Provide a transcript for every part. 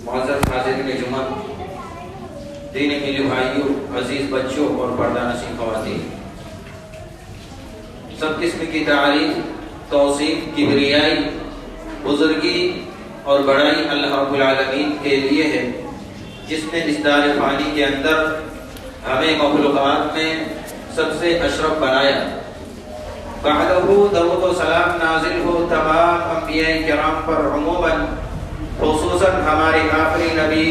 معزز حاضرین جمعہ، دینی میرے بھائیوں، عزیز بچوں اور پردہ نشین خواتین، سب قسم کی تعریف، توصیف، کبریائی، بزرگی اور بڑائی اللہ رب العالمین کے لیے ہے، جس نے اس دار فانی کے اندر ہمیں مخلوقات میں سب سے اشرف بنایا۔ بعدہ درود و سلام نازل ہو تمام انبیاء کرام پر، عموماً خصوصاً ہمارے آخری نبی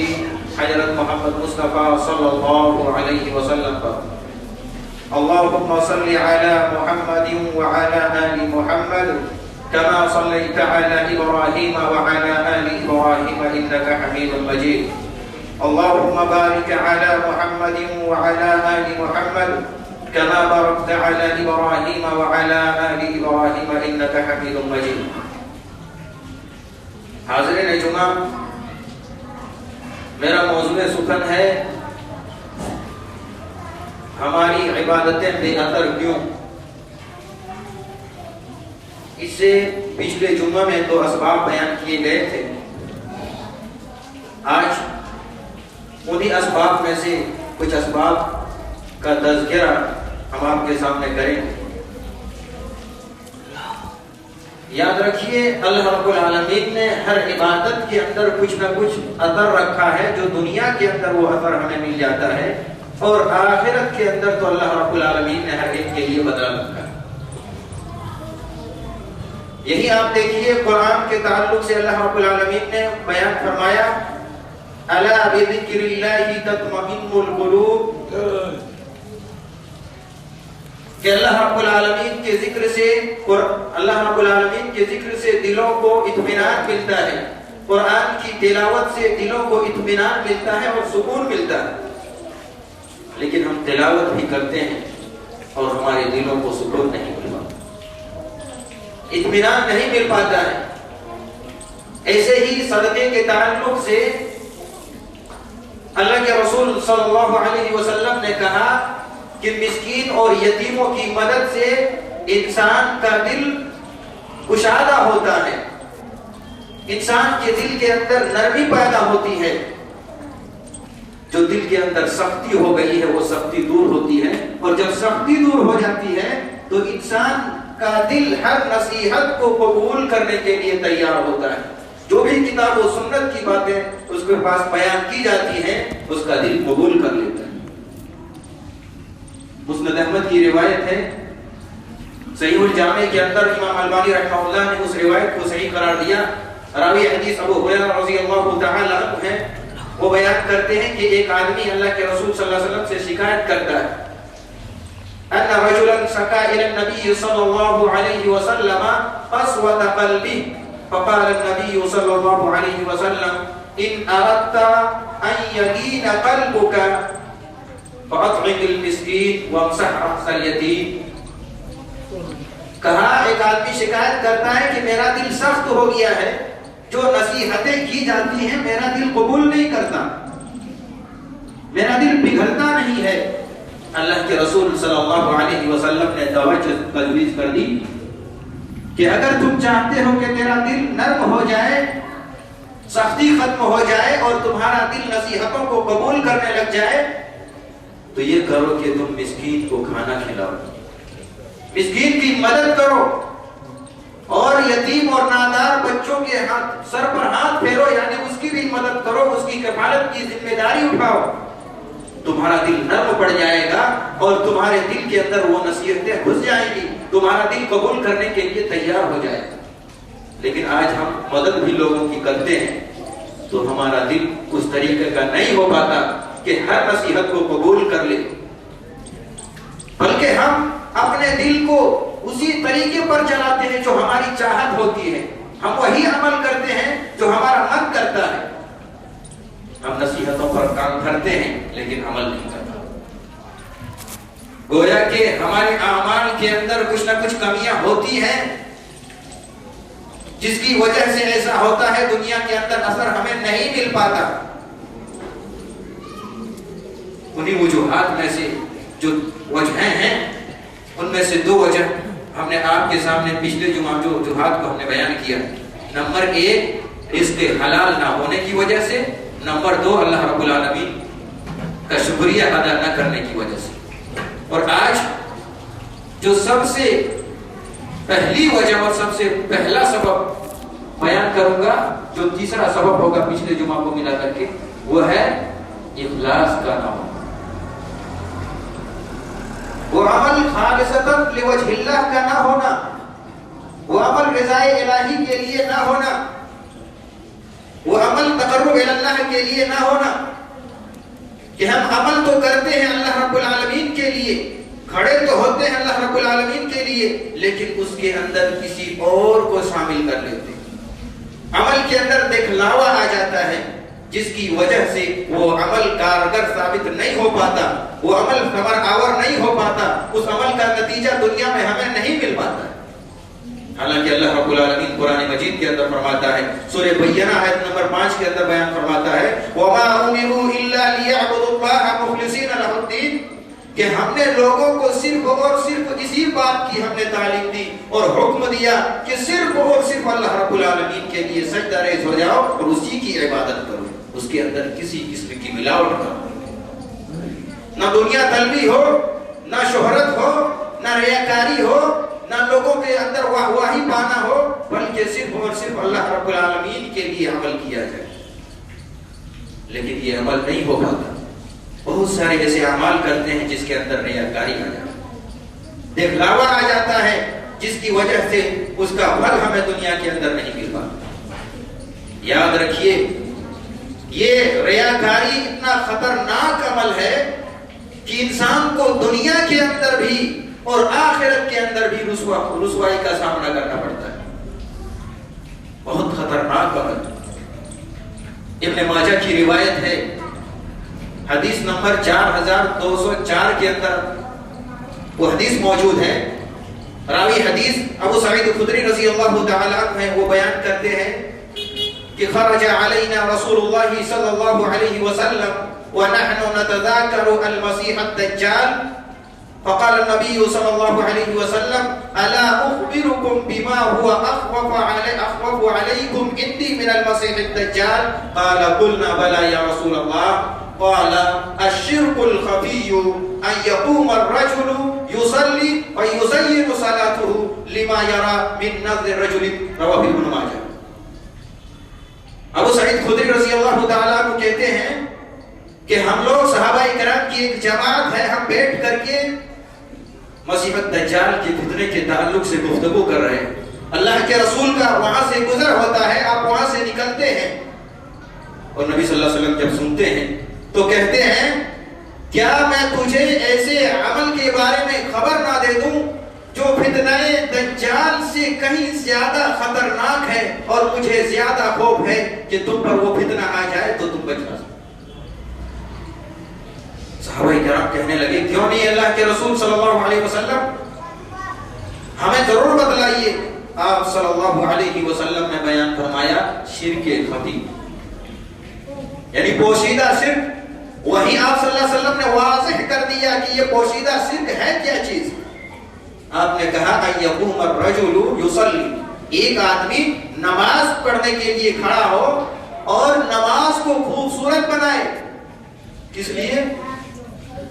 حضرت محمد مصطفیٰ صلی اللہ علیہ وسلم پر۔ اللہم صلی علی محمد وعلی آل محمد کما صلیت علی ابراہیم وعلی آل ابراہیم انک حمید مجید۔ اللہم بارک علی محمد وعلی آل محمد کما بارکت علی ابراہیم وعلی آل ابراہیم انک حمید مجید۔ حاضرین جمعہ، میرا موضوع سخن ہے ہماری عبادتیں بے اثر کیوں۔ اس سے پچھلے جمعہ میں دو اسباب بیان کیے گئے تھے، آج انہی اسباب میں سے کچھ اسباب کا تذکرہ ہم آپ کے سامنے کریں گے۔ یاد رکھیے، اللہ رب العالمین نے ہر عبادت کے اندر کچھ نہ کچھ اثر رکھا ہے، جو دنیا کے اندر وہ اثر ہمیں مل جاتا ہے، اور آخرت کے اندر تو اللہ رب العالمین نے ہر ایک کے لیے بدلا رکھا ہے۔ یہی آپ دیکھیے قرآن کے تعلق سے اللہ رب العالمین نے بیان فرمایا، الا بذکر اللہ تطمئن القلوب، کہ اللہ رب العالمین کے ذکر سے اللہ رب العالمین کے ذکر سے دلوں کو اطمینان ملتا ہے، قرآن کی تلاوت سے دلوں کو اطمینان ملتا ہے اور سکون ملتا ہے۔ لیکن ہم تلاوت بھی کرتے ہیں اور ہمارے دلوں کو سکون نہیں مل پاتا، اطمینان نہیں مل پاتا ہے۔ ایسے ہی صدقے کے تعلق سے اللہ کے رسول صلی اللہ علیہ وسلم نے کہا کہ مسکین اور یتیموں کی مدد سے انسان کا دل کشادہ ہوتا ہے، انسان کے دل کے اندر نرمی پیدا ہوتی ہے، جو دل کے اندر سختی ہو گئی ہے وہ سختی دور ہوتی ہے، اور جب سختی دور ہو جاتی ہے تو انسان کا دل ہر نصیحت کو قبول کرنے کے لیے تیار ہوتا ہے۔ جو بھی کتاب و سنت کی باتیں اس کے پاس بیان کی جاتی ہیں، اس کا دل قبول کر لیتا ہے۔ مسند احمد کی روایت ہے، صحیح الجامع کے اندر امام البانی رحمہ اللہ نے اس روایت کو صحیح قرار دیا۔ راوی حدیث ابو ہریرہ رضی اللہ تعالی عنہ ہے، وہ بیان کرتے ہیں کہ ایک آدمی اللہ کے رسول صلی اللہ علیہ وسلم سے شکایت کرتا ہے، ان رجلا شکا الى النبي صلی اللہ علیہ وسلم قسوة قلبه، فقال النبي صلی اللہ علیہ وسلم ان اردت ان يلين قلبك فاطعم المسکین وامسح رأس الیتیم۔ کہا ایک آدمی شکایت کرتا ہے کہ میرا دل سخت ہو گیا ہے، جو نصیحتیں کی جاتی ہیں میرا دل قبول نہیں کرتا، میرا دل پگھلتا نہیں ہے۔ اللہ کے رسول صلی اللہ علیہ وسلم نے توجہ تجویز کر دی کہ اگر تم چاہتے ہو کہ تیرا دل نرم ہو جائے، سختی ختم ہو جائے اور تمہارا دل نصیحتوں کو قبول کرنے لگ جائے، تو یہ کرو کہ تم مسکین کو کھانا کھلاؤ، مسکین کی مدد کرو، اور یتیم اور نادار بچوں کے سر پر ہاتھ پھیرو، یعنی اس کی بھی مدد کرو، اس کی کفالت کی ذمہ داری اٹھاؤ۔ تمہارا دل نرم پڑ جائے گا اور تمہارے دل کے اندر وہ نصیحتیں گھس جائیں گی، تمہارا دل قبول کرنے کے لیے تیار ہو جائے گا۔ لیکن آج ہم مدد بھی لوگوں کی کرتے ہیں تو ہمارا دل اس طریقے کا نہیں ہو پاتا کہ ہر نصیحت کو قبول کر لے، بلکہ ہم اپنے دل کو اسی طریقے پر چلاتے ہیں جو ہماری چاہت ہوتی ہے، ہم وہی عمل کرتے ہیں جو ہمارا من کرتا ہے۔ ہم نصیحتوں پر کام کرتے ہیں لیکن عمل نہیں کرتا، گویا کہ ہمارے اعمال کے اندر کچھ نہ کچھ کمیاں ہوتی ہیں، جس کی وجہ سے ایسا ہوتا ہے دنیا کے اندر اثر ہمیں نہیں مل پاتا۔ انہی وجوہات میں سے جو وجہیں ہیں، ان میں سے دو وجہ ہم نے آپ کے سامنے پچھلے جمعہ جو وجوہات کو ہم نے بیان کیا۔ نمبر ایک، رزق حلال نہ ہونے کی وجہ سے، نمبر 2 اللہ رب العالمین کا شکریہ ادا نہ کرنے کی وجہ سے۔ اور آج جو سب سے پہلی وجہ اور سب سے پہلا سبب بیان کروں گا، جو تیسرا سبب ہوگا پچھلے جمعہ کو ملا کر کے، وہ ہے اخلاص کا نہ ہونا۔ وہ عمل خالصتاً لوجہ اللہ کا نہ ہونا، وہ عمل رضائے الہی کے لیے نہ ہونا، وہ عمل تقرب اللہ کے لیے نہ ہونا، کہ ہم عمل تو کرتے ہیں اللہ رب العالمین کے لیے، کھڑے تو ہوتے ہیں اللہ رب العالمین کے لیے، لیکن اس کے اندر کسی اور کو شامل کر لیتے ہیں۔ عمل کے اندر دکھلاوا آ جاتا ہے، جس کی وجہ سے وہ عمل کارگر ثابت نہیں ہو پاتا، وہ عمل ثمر آور نہیں ہو پاتا، اس عمل کا نتیجہ دنیا میں ہمیں نہیں مل پاتا ہے۔ حالانکہ اللہ رب العالمین قرآن مجید کے اندر فرماتا ہے، سورہ بینہ آیت نمبر 5 کے اندر بیان فرماتا ہے، وَمَا أُمِرُوا إِلَّا لِيَعْبُدُوا اللَّهَ مُخْلِصِينَ لَهُ الدِّينَ، کہ ہم نے لوگوں کو صرف اور صرف اسی بات کی ہم نے تعلیم دی اور حکم دیا کہ صرف اور صرف اللہ رب العالمین کے لیے سجدہ ریز ہو جاؤ اور اسی کی عبادت کرو، اس کے اندر کسی قسم کی ملاوٹ کرو، نہ دنیا طلبی ہو، نہ شہرت ہو، نہ ریاکاری ہو، نہ لوگوں کے اندر واہی پانا ہو، بلکہ صرف اور صرف اللہ رب العالمین کے لیے عمل کیا جائے۔ لیکن یہ عمل نہیں ہو پاتا، بہت سارے ایسے اعمال کرتے ہیں جس کے اندر ریاکاری آ جاتا ہے، دکھلاوا آ جاتا ہے، جس کی وجہ سے اس کا پھل ہمیں دنیا کے اندر نہیں مل پاتا۔ یاد رکھیے، یہ ریاکاری اتنا خطرناک عمل ہے کہ انسان کو دنیا کے اندر بھی اور آخرت کے اندر بھی رسوائی کا سامنا کرنا پڑتا ہے۔ بہت خطرناک عمل۔ ابن ماجہ کی روایت ہے، حدیث نمبر 4204 کے اندر وہ حدیث موجود ہے۔ راوی حدیث ابو سعید خدری رضی اللہ تعالی عنہ ہیں، وہ بیان کرتے ہیں کہ خرج علینا رسول اللہ صلی اللہ علیہ وسلم ونحن نتذاکر المسیح الدجال فقال النبي صلى الله عليه وسلم ألا أخبركم بما هو أخوف عليكم عندي من المسيح الدجال؟ قال قلنا بلى يا رسول الله. قال الشرك الخفي أن يقوم الرجل يصلي ويزين صلاته لما يرى من نظر الرجل. رواه ابن ماجہ۔ ابو سعید خدری رضی اللہ تعالیٰ عنہ کہتے ہیں کہ ہم لوگ صحابہ کرام کی ایک جماعت ہے، ہم بیٹھ کر کے مسیح الدجال کے فتنے کے تعلق سے گفتگو کر رہے ہیں۔ اللہ کے رسول کا وہاں سے گزر ہوتا ہے، آپ وہاں سے نکلتے ہیں اور نبی صلی اللہ علیہ وسلم جب سنتے ہیں تو کہتے ہیں کیا میں تجھے ایسے عمل کے بارے میں خبر نہ دے دوں جو فتنہ دجال سے کہیں زیادہ خطرناک ہے اور مجھے زیادہ خوف ہے کہ تم پر وہ فتنہ آ جائے تو تم بچ نہ سکو۔ صحابہ کرام کہنے لگے کیوں نہیں اللہ کے رسول صلی اللہ علیہ وسلم، ہمیں ضرور بتلائیے۔ آپ صلی اللہ علیہ وسلم نے بیان فرمایا شرک خفی، یعنی پوشیدہ شرک۔ وہی آپ صلی اللہ علیہ وسلم نے واضح کر دیا کہ یہ پوشیدہ شرک ہے کیا چیز۔ آپ نے کہا ان یقوم الرجل یصلی، ایک آدمی نماز پڑھنے کے لیے کھڑا ہو اور نماز کو خوبصورت بنائے، کس لیے؟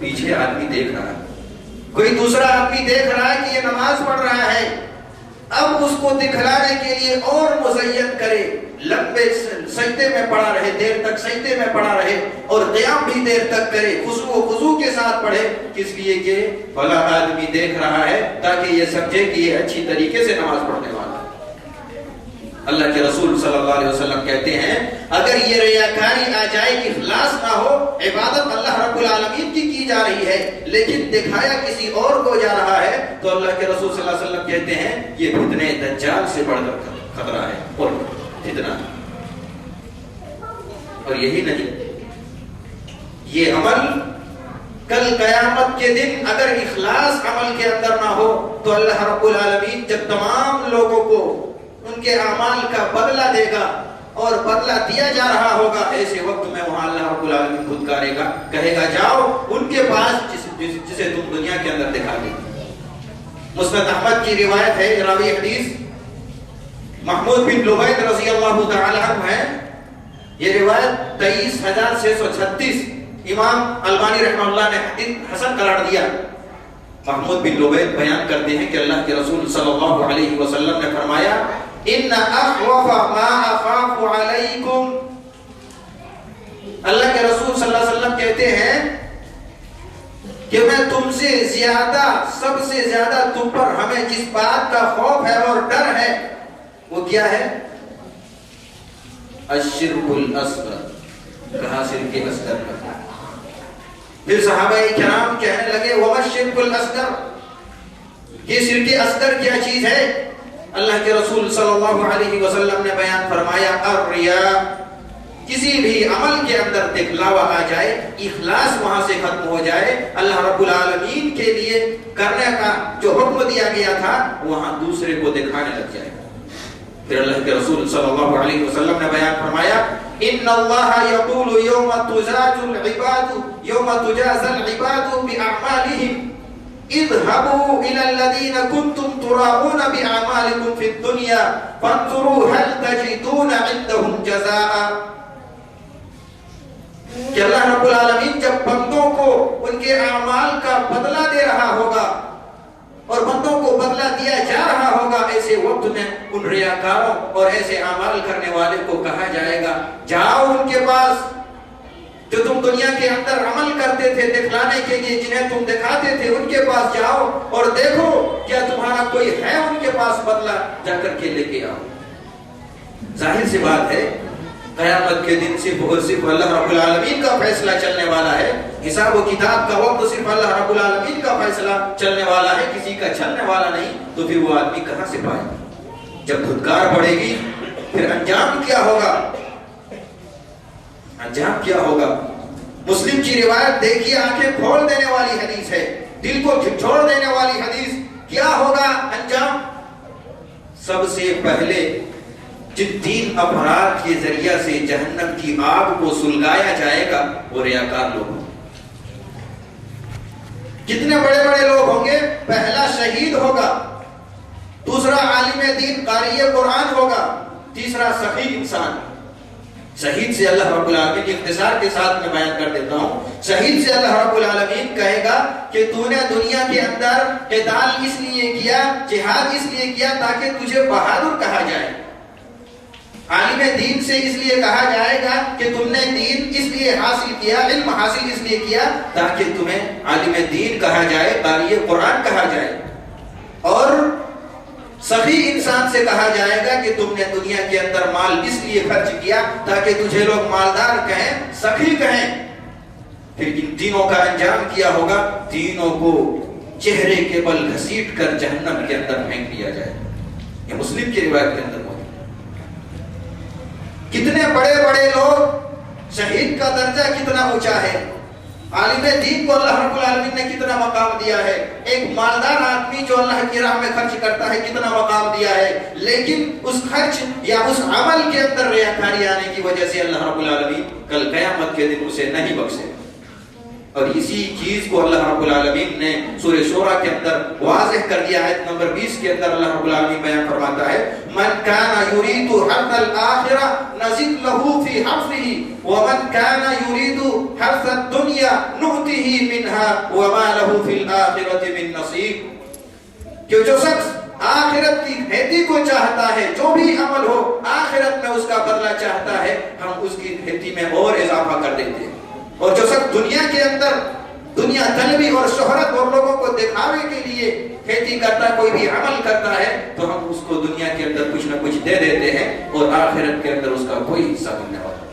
پیچھے آدمی دیکھ رہا ہے، کوئی دوسرا آدمی دیکھ رہا ہے کہ یہ نماز پڑھ رہا ہے، اب اس کو دکھلانے کے لیے اور مزین کرے، لمبے سجدے میں پڑا رہے، دیر تک سجدے میں پڑا رہے اور قیام بھی دیر تک کرے، خضوع کے ساتھ پڑھے، کس لیے کہ بھلا آدمی دیکھ رہا ہے تاکہ یہ سمجھے کہ یہ اچھی طریقے سے نماز پڑھنے والا ہے۔ اللہ کے رسول صلی اللہ علیہ وسلم کہتے ہیں اگر یہ ریاکاری آ جائے، اخلاص نہ ہو، عبادت اللہ رب العالمین کی جا رہی ہے لیکن دکھایا کسی اور کو جا رہا ہے، تو اللہ کے رسول صلی اللہ علیہ وسلم کہتے ہیں یہ فتنہ دجال سے بڑھ کر خطرہ ہے اور فتنہ۔ اور یہی نہیں، یہ عمل کل قیامت کے دن اگر اخلاص عمل کے اندر نہ ہو تو اللہ رب العالمین جب تمام لوگوں کو ان کے اعمال کا بدلہ دے گا اور بدلہ دیا جا رہا ہوگا، ایسے وقت میں وہاں اللہ رب العالمین خود کرے گا، کہے گا جاؤ ان کے پاس جسے تم دنیا کے اندر دکھا دے۔ مسند احمد کی روایت ہے، راوی حدیث محمود بن لبید رضی اللہ تعالی عنہ ہے، یہ روایت 23,636 امام البانی رحمہ اللہ نے حدیث حسن قرار دیا۔ محمود بن لبید بیان کرتے ہیں کہ اللہ کے رسول صلی اللہ علیہ وسلم نے فرمایا ان اخوف ما اخاف علیکم، اللہ کے رسول صلی اللہ علیہ وسلم کہتے ہیں کہ میں تم سے زیادہ، سب سے زیادہ تم پر ہمیں جس بات کا خوف ہے اور ڈر ہے وہ کیا ہے؟ الشرک الاصغر، کہا شرک اصغر کا۔ پھر صحابہ کرام کہنے لگے وما الشرک الاصغر، یہ شرک اصغر کیا چیز ہے؟ اللہ کے رسول صلی اللہ علیہ وسلم نے بیان فرمایا الریا، کسی بھی عمل کے اندر دکھلاوا آ جائے، اخلاص وہاں سے ختم ہو جائے، اللہ رب العالمین کے لیے کرنے کا جو حکم دیا گیا تھا وہاں دوسرے کو دکھانے لگ جائے۔ پھر اللہ کے رسول صلی اللہ علیہ وسلم نے بیان فرمایا ان اللہ یقول یوم تجاز العباد یوم تجاز العباد باعمالهم اذهبوا الى الذين كنتم تراؤون باعمالكم في الدنيا فانظروا هل تجدون عندهم جزاء، کہ اللہ رب العالمین جب بندوں کو ان کے اعمال کا بدلہ دے رہا ہوگا اور بندوں کو بدلہ دیا جا رہا ہوگا، ایسے وقت میں ان ریاکاروں اور ایسے اعمال کرنے والے کو کہا جائے گا جاؤ ان کے پاس جو تم دنیا کے اندر عمل کرتے تھے دکھلانے کے لیے، جنہیں تم دکھاتے تھے، ان کے پاس جاؤ اور دیکھو کیا تمہارا کوئی ہے ان کے پاس بدلہ، جا کر کے لے کے آؤ۔ ظاہر سی بات ہے قیامت کے دن صرف اور صرف اللہ رب العالمین کا فیصلہ چلنے والا ہے، حساب و کتاب کا وقت صرف اللہ رب العالمین کا فیصلہ چلنے والا ہے، کسی کا چلنے والا نہیں۔ تو پھر وہ آدمی کہاں سے پائے؟ جب دھتکار پڑے گی پھر انجام کیا ہوگا؟ انجام کیا ہوگا؟ مسلم کی روایت دیکھیے، آنکھیں کھول دینے والی حدیث ہے، دل کو جھنجھوڑ دینے والی حدیث۔ کیا ہوگا انجام؟ سب سے پہلے جن 3 افراد کے ذریعہ سے جہنم کی آگ کو سلگایا جائے گا وہ ریاکار لوگ ہوں۔ کتنے بڑے بڑے لوگ ہوں گے؟ پہلا شہید ہوگا، دوسرا عالم دین قاری قرآن ہوگا، تیسرا سخی انسان۔ شہید سے اللہ رب العالمین اختصار کے ساتھ میں بیان کر دیتا ہوں، شہید سے اللہ رب العالمین کہے گا کہ تو نے دنیا کے اندر قتال اس لیے کیا، جہاد اس لیے کیا تاکہ تجھے بہادر کہا جائے۔ عالم دین سے اس لیے کہا جائے گا کہ تم نے دین اس لیے حاصل کیا، علم حاصل اس لیے کیا تاکہ تمہیں عالم دین کہا جائے، قاری قرآن کہا جائے۔ اور سخی انسان سے کہا جائے گا کہ تم نے دنیا کے اندر مال اس لیے خرچ کیا تاکہ تجھے لوگ مالدار کہیں، سخی کہیں۔ پھر ان تینوں کا انجام کیا ہوگا؟ تینوں کو چہرے کے بل گھسیٹ کر جہنم کے اندر پھینک دیا جائے۔ یہ مسلم کی روایت کے اندر موجود۔ کتنے بڑے بڑے لوگ، شہید کا درجہ کتنا اونچا ہے، عالم دین کو اللہ رب العالمین نے کتنا مقام دیا ہے، ایک مالدار آدمی جو اللہ کی راہ میں خرچ کرتا ہے کتنا مقام دیا ہے، لیکن اس خرچ یا اس عمل کے اندر ریاکاری آنے کی وجہ سے اللہ رب العالمین کل قیامت کے دن اسے نہیں بخشے۔ اور اسی چیز کو اللہ رب العالمین نے سورہ شورى کے اندر واضح کر دیا۔ آیت نمبر 20 کے اندر اللہ رب العالمین بیان فرماتا ہے من كان يريد حرث الآخرة نزد له في حرثه ومن كان يريد حرث الدنيا نؤته منها وما له في الآخرة من نصيب، کہ جو شخص آخرت کی کھیتی کو چاہتا ہے، جو بھی عمل ہو آخرت میں اس کا بدلہ چاہتا ہے، ہم اس کی کھیتی میں اور اضافہ کر دیتے ہیں۔ اور جو شخص دنیا کے اندر دنیا طلبی اور شہرت اور لوگوں کو دکھاوے کے لیے کھیتی کرتا، کوئی بھی عمل کرتا ہے، تو ہم اس کو دنیا کے اندر کچھ نہ کچھ دے دیتے ہیں اور آخرت کے اندر اس کا کوئی حصہ ملنے والا۔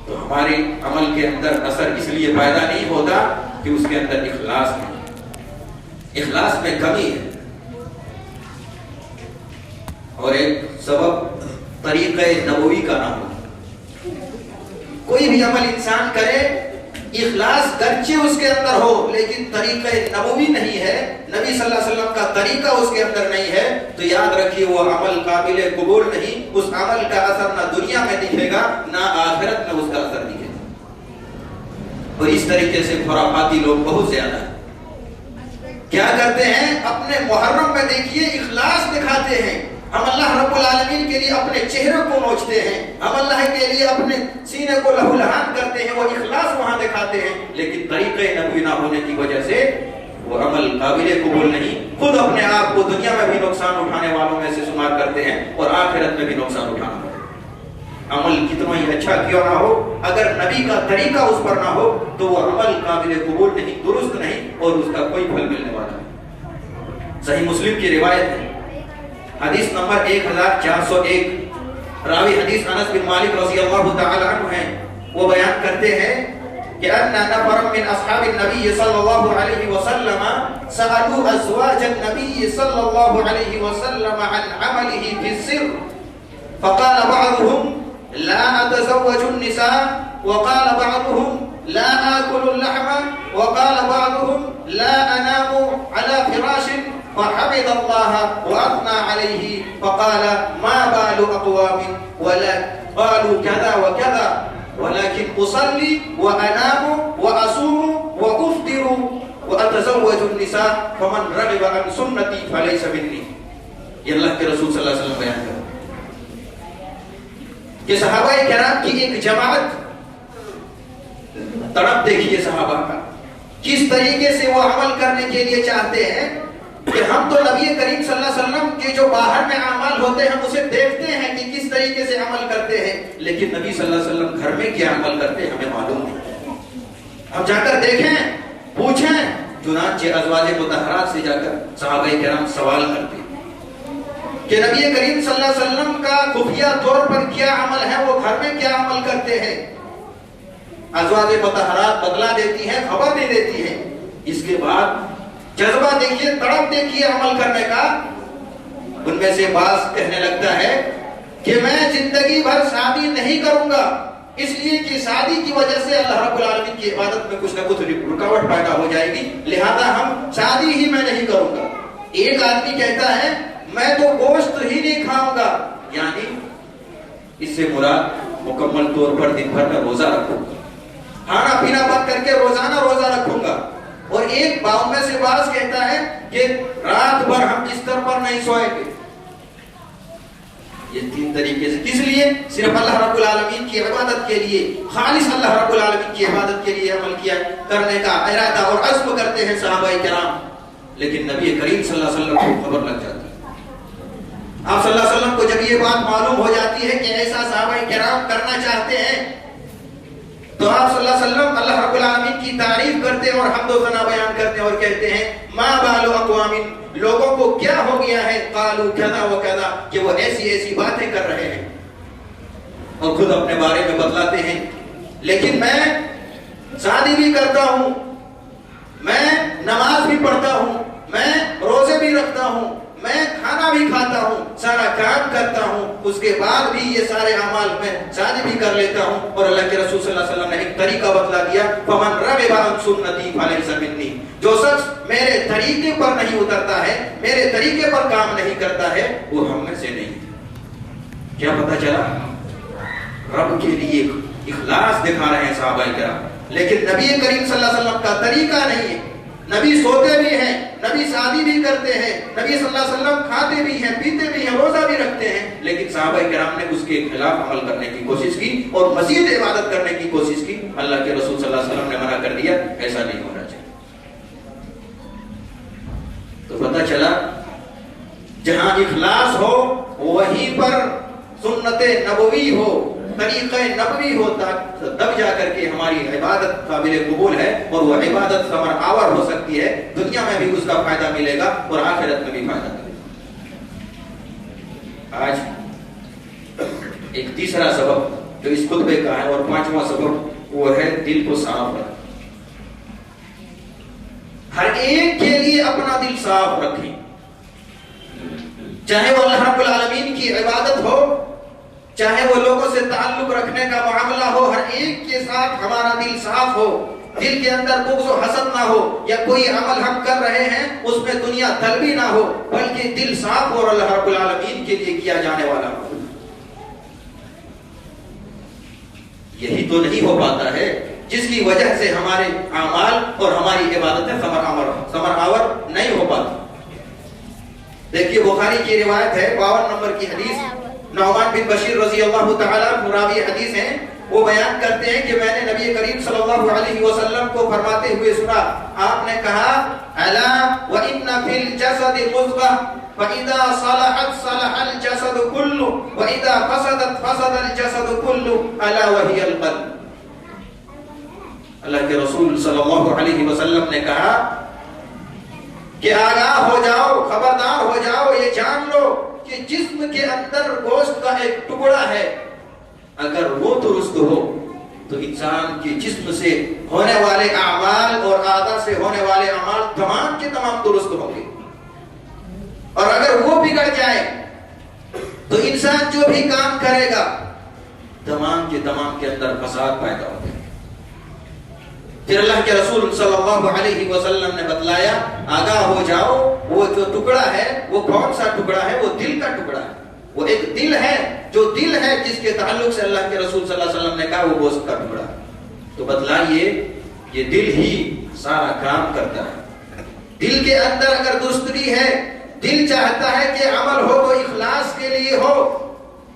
تو ہمارے عمل کے اندر اثر اس لیے پیدا نہیں ہوتا کہ اس کے اندر اخلاص میں کمی ہے۔ اور ایک سبب طریقہ نبوی کا نہ ہو۔ کوئی بھی عمل انسان کرے، اخلاص گرچہ اس کے اندر ہو لیکن طریقہ نبوی نہیں ہے، نبی صلی اللہ علیہ وسلم کا طریقہ اس کے اندر نہیں ہے، تو یاد رکھیے وہ عمل قابل قبول نہیں۔ اس عمل کا اثر نہ دنیا میں دکھے گا نہ آخرت میں اس کا اثر دکھے گا۔ اور اس طریقے سے خرافاتی لوگ بہت زیادہ ہیں، کیا کرتے ہیں؟ اپنے محرم میں دیکھیے اخلاص دکھاتے ہیں، ہم اللہ رب العالمین کے لیے اپنے چہرے کو نوچتے ہیں، ہم اللہ کے لیے اپنے سینے کو لہو لہان کرتے ہیں، وہ اخلاص وہاں دکھاتے ہیں، لیکن طریقے نبوی نہ ہونے کی وجہ سے وہ عمل قابل قبول نہیں، خود اپنے آپ کو دنیا میں بھی نقصان اٹھانے والوں میں سے شمار کرتے ہیں اور آخرت میں بھی نقصان اٹھانا پڑتا ہے۔ عمل کتنا ہی اچھا کیوں نہ ہو، اگر نبی کا طریقہ اس پر نہ ہو تو وہ عمل قابل قبول نہیں، درست نہیں، اور اس کا کوئی پھل ملنے والا نہیں۔ صحیح مسلم کی روایت ہے، حدیث نمبر 1401، راوی حدیث انس بن مالک رضی اللہ تعالی عنہ ہیں، وہ بیان کرتے ہیں کہ ان نفر من اصحاب النبی صلی اللہ علیہ وسلم سألوا ازواج النبی صلی اللہ علیہ وسلم عن عمله في السر فقال بعضهم لا اتزوج النساء وقال بعضهم لا آكل اللحم وقال بعضهم لا انام على فراش فحمد الله واثنى عليه فقال ما بال اقوام ولا قالوا كذا وكذا ولكن اصلي وانام واصوم وافطر واتزوج النساء فمن رغب عن سنتي فليس مني۔ یہ اللہ کے رسول صلی اللہ علیہ وسلم بیان کرتے کہ صحابہ کرام کی ایک جماعت، تڑپ دیکھیے صحابہ کا، کس طریقے سے وہ عمل کرنے کے لیے چاہتے ہیں کہ ہم تو نبی کریم صلی اللہ علیہ وسلم کے جو باہر میں اعمال ہوتے ہیں اسے دیکھتے ہیں کہ کس طریقے سے عمل کرتے ہیں، لیکن نبی صلی اللہ علیہ وسلم گھر میں کیا عمل کرتے ہیں ہمیں معلوم نہیں۔ اب جا کر دیکھیں، پوچھیں، چنانچہ ازواج مطہرات سے جا کر صحابہ کرام سوال کرتے ہیں کہ نبی کریم صلی اللہ علیہ وسلم کا خفیہ طور پر کیا عمل ہے، وہ گھر میں کیا عمل کرتے ہیں۔ ازواج مطہرات بدلا دیتی ہیں، خبر دے دیتی ہیں۔ اس کے بعد جذبہ دیکھیے، تڑپ دیکھیے عمل کرنے کا۔ ان میں سے بعض کہنے لگتا ہے کہ میں زندگی بھر شادی نہیں کروں گا، اس لیے کہ شادی کی وجہ سے اللہ رب العالمین کی عبادت میں کچھ نہ کچھ رکاوٹ پیدا ہو جائے گی، لہذا ہم شادی ہی میں نہیں کروں گا۔ ایک آدمی کہتا ہے میں تو گوشت ہی نہیں کھاؤں گا، یعنی اس سے مراد مکمل طور پر دن بھر میں روزہ رکھوں گا، کھانا پینا بند کر کے روزانہ روزہ رکھوں گا۔ اور ایک باؤں میں سے باز کہتا ہے کہ رات بھر ہم بستر پر نہیں سوئیں گے۔ یہ تین طریقے سے، کس لیے؟ صرف اللہ رب العالمین کی عبادت کے لیے، خالص اللہ رب العالمین کی عبادت کے لیے عمل کیا کرنے کا ارادہ اور عزم کرتے ہیں صحابہ کرام، لیکن نبی کریم صلی اللہ علیہ وسلم کو خبر لگ جاتی ہے۔ آپ صلی اللہ علیہ وسلم کو جب یہ بات معلوم ہو جاتی ہے کہ ایسا صحابہ کرام کرنا چاہتے ہیں، تو آپ صلی اللہ علیہ وسلم اللہ رب العالمین کی تعریف کرتے ہیں اور حمد و ثنا بیان کرتے ہیں اور کہتے ہیں ما بال اقوام، لوگوں کو کیا ہو گیا ہے، قالوا کذا و کذا، کہ وہ ایسی ایسی باتیں کر رہے ہیں، اور خود اپنے بارے میں بتلاتے ہیں لیکن میں شادی بھی کرتا ہوں، میں نماز بھی پڑھتا ہوں، میں روزے بھی رکھتا ہوں، میں کھانا بھی کھاتا ہوں، سارا کام کرتا ہوں، اس کے بعد بھی یہ سارے اعمال میں شادی بھی کر لیتا ہوں۔ اور اللہ کے رسول صلی اللہ علیہ وسلم نے ایک طریقہ بتلا دیا، فمن رغب عن سنتی فلیس منی، جو شخص میرے طریقے پر نہیں اترتا ہے، میرے طریقے پر کام نہیں کرتا ہے، وہ ہم میں سے نہیں۔ کیا پتہ چلا؟ رب کے لیے اخلاص دکھا رہے ہیں صحابہ کرام، لیکن نبی کریم صلی اللہ علیہ وسلم کا طریقہ نہیں ہے۔ نبی سوتے بھی ہیں، نبی شادی بھی کرتے ہیں، نبی صلی اللہ علیہ وسلم کھاتے بھی ہیں، پیتے بھی ہیں، روزہ بھی رکھتے ہیں، لیکن صحابہ کرام نے اس کے خلاف عمل کرنے کی کوشش کی اور مزید عبادت کرنے کی کوشش کی۔ اللہ کے رسول صلی اللہ علیہ وسلم نے منع کر دیا، ایسا نہیں ہونا چاہیے۔ تو پتہ چلا جہاں اخلاص ہو وہیں پر سنت نبوی ہو، طریقہ نبوی ہوتا، تب جا کر کے ہماری عبادت قابل قبول ہے اور وہ عبادت ثمر آور ہو سکتی ہے، دنیا میں بھی اس کا فائدہ ملے گا اور آخرت میں بھی فائدہ ملے گا۔ آج ایک تیسرا سبب جو اس خطبے کا ہے اور پانچواں سبب وہ ہے دل کو صاف رکھنا۔ ہر ایک کے لیے اپنا دل صاف رکھیں، چاہے وہ اللہ رب العالمین کی عبادت ہو، چاہے وہ لوگوں سے تعلق رکھنے کا معاملہ ہو، ہر ایک کے ساتھ ہمارا دل صاف ہو، دل کے اندر بغض و حسد نہ ہو، یا کوئی عمل ہم کر رہے ہیں اس میں دنیا طلبی نہ ہو، بلکہ دل صاف اور اللہ رب العالمین کے لیے کیا جانے والا ہو۔ یہی تو نہیں ہو پاتا ہے جس کی وجہ سے ہمارے اعمال اور ہماری عبادتیں ثمر آور نہیں ہو پاتی۔ دیکھیے بخاری کی روایت ہے 52 نمبر کی حدیث، نعمان بن بشیر رضی اللہ تعالیٰ راوی حدیث ہیں، وہ بیان کرتے ہیں کہ میں نے نبی کریم صلی اللہ علیہ وسلم کو فرماتے ہوئے سنا، آپ نے کہا الا وان فی الجسد مضغہ فاذا صلحت صلح الجسد كله واذا فسدت فسد الجسد كله الا وهي القلب۔ اللہ کے رسول صلی اللہ علیہ وسلم نے کہا کہ آگاہ ہو جاؤ، خبردار ہو جاؤ، یہ جان لو کہ جسم کے اندر گوشت کا ایک ٹکڑا ہے، اگر وہ درست ہو تو انسان کے جسم سے ہونے والے اعمال اور اعضاء سے ہونے والے اعمال تمام کے تمام درست ہوں گے، اور اگر وہ بگڑ جائے تو انسان جو بھی کام کرے گا تمام کے تمام کے اندر فساد پیدا ہوگا۔ پھر اللہ کے رسول صلی اللہ علیہ وسلم نے بتلایا آگاہ ہو جاؤ، وہ جو ٹکڑا ہے وہ کون سا ٹکڑا ہے؟ وہ دل کا ٹکڑا ہے، وہ ایک دل ہے، جو دل ہے جس کے تعلق سے اللہ کے رسول صلی اللہ علیہ وسلم نے کہا وہ گوشت کا ٹکڑا ہے۔ تو بتلائیے یہ دل ہی سارا کام کرتا ہے، دل کے اندر اگر درستگی ہے، دل چاہتا ہے کہ عمل ہو تو اخلاص کے لیے ہو،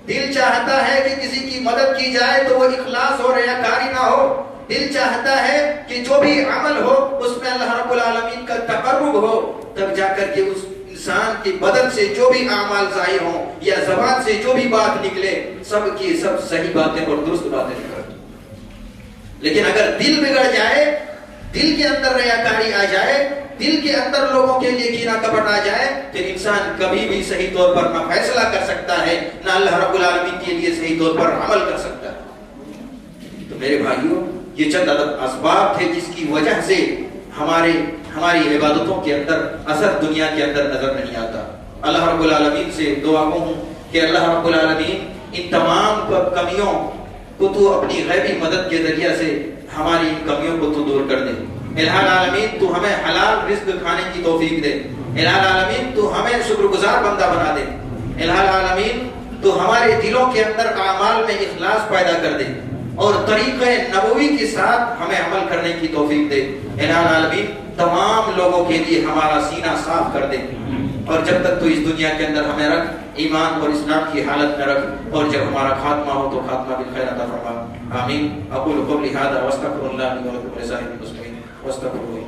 دل چاہتا ہے کہ کسی کی مدد کی جائے تو وہ اخلاص ہو، ریاکاری نہ ہو، دل چاہتا ہے کہ جو بھی عمل ہو اس میں اللہ رب العالمین کا تقرب ہو، تب جا کر کے اس انسان کے بدن سے جو بھی اعمال ظاہر ہوں یا زبان سے جو بھی بات نکلے سب کی سب صحیح باتیں اور درست باتیں نکلیں۔ لیکن اگر دل بگڑ جائے، دل کے اندر ریاکاری آ جائے، دل کے اندر لوگوں کے لیے کینہ کپٹ آ جائے، پھر انسان کبھی بھی صحیح طور پر نہ فیصلہ کر سکتا ہے، نہ اللہ رب العالمین کے لیے صحیح طور پر عمل کر سکتا ہے۔ تو میرے بھائیوں، یہ چند اسباب تھے جس کی وجہ سے ہماری عبادتوں کے اندر اثر دنیا کے اندر نظر نہیں آتا۔ اللہ رب العالمین سے دعا ہوں کہ اللہ رب العالمین ان تمام کمیوں کو تو اپنی غیبی مدد کے ذریعے سے ہماری ان کمیوں کو تو دور کر دے۔ الہ العالمین تو ہمیں حلال رزق کھانے کی توفیق دے، الہ العالمین تو ہمیں شکر گزار بندہ بنا دے، الہ العالمین تو ہمارے دلوں کے اندر اعمال میں اخلاص پیدا کر دے اور طریقہ نبوی کے ساتھ ہمیں عمل کرنے کی توفیق دے۔ الہ العالمین تمام لوگوں کے لیے ہمارا سینہ صاف کر دے، اور جب تک تو اس دنیا کے اندر ہمیں رکھ، ایمان اور اسلام کی حالت میں رکھ، اور جب ہمارا خاتمہ ہو تو خاتمہ بالخیر عطا فرما۔ آمین۔ اقول قولی ھذا واستغفر اللہ لی ولکم ولسائر المسلمین واستغفروہ۔